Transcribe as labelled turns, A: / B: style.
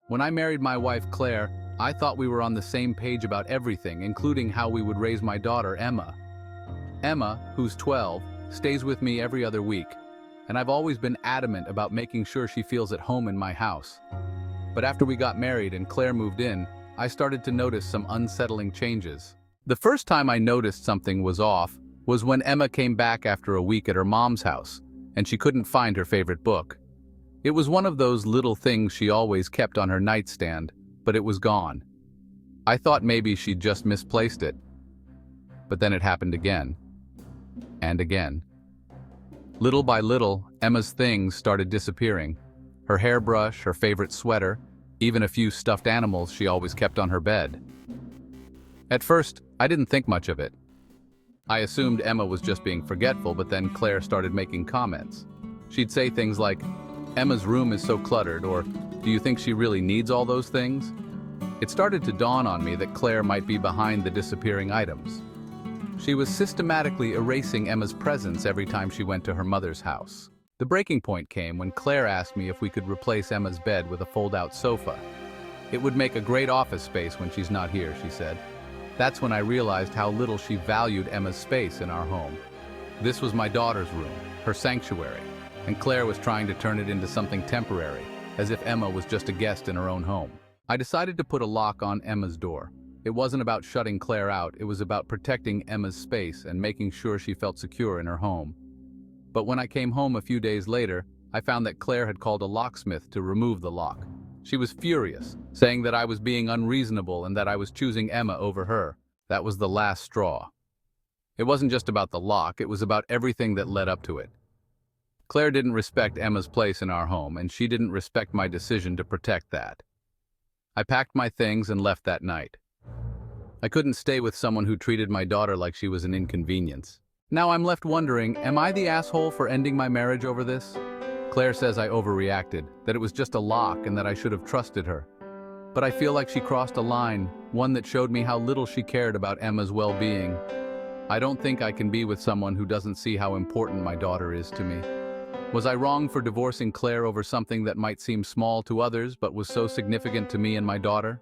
A: When I married my wife, Claire, I thought we were on the same page about everything, including how we would raise my daughter, Emma. Emma, who's 12, stays with me every other week, and I've always been adamant about making sure she feels at home in my house. But after we got married and Claire moved in, I started to notice some unsettling changes. The first time I noticed something was off was when Emma came back after a week at her mom's house, and she couldn't find her favorite book. It was one of those little things she always kept on her nightstand, but it was gone. I thought maybe she'd just misplaced it. But then it happened again. And again. Little by little, Emma's things started disappearing. Her hairbrush, her favorite sweater, even a few stuffed animals she always kept on her bed. At first, I didn't think much of it. I assumed Emma was just being forgetful, but then Claire started making comments. She'd say things like, "Emma's room is so cluttered," or "Do you think she really needs all those things?" It started to dawn on me that Claire might be behind the disappearing items. She was systematically erasing Emma's presence every time she went to her mother's house. The breaking point came when Claire asked me if we could replace Emma's bed with a fold-out sofa. "It would make a great office space when she's not here," she said. That's when I realized how little she valued Emma's space in our home. This was my daughter's room, her sanctuary, and Claire was trying to turn it into something temporary, as if Emma was just a guest in her own home. I decided to put a lock on Emma's door. It wasn't about shutting Claire out, it was about protecting Emma's space and making sure she felt secure in her home. But when I came home a few days later, I found that Claire had called a locksmith to remove the lock. She was furious, saying that I was being unreasonable and that I was choosing Emma over her. That was the last straw. It wasn't just about the lock, it was about everything that led up to it. Claire didn't respect Emma's place in our home, and she didn't respect my decision to protect that. I packed my things and left that night. I couldn't stay with someone who treated my daughter like she was an inconvenience. Now I'm left wondering, am I the asshole for ending my marriage over this? Claire says I overreacted, that it was just a lock and that I should have trusted her. But I feel like she crossed a line, one that showed me how little she cared about Emma's well-being. I don't think I can be with someone who doesn't see how important my daughter is to me. Was I wrong for divorcing Claire over something that might seem small to others but was so significant to me and my daughter?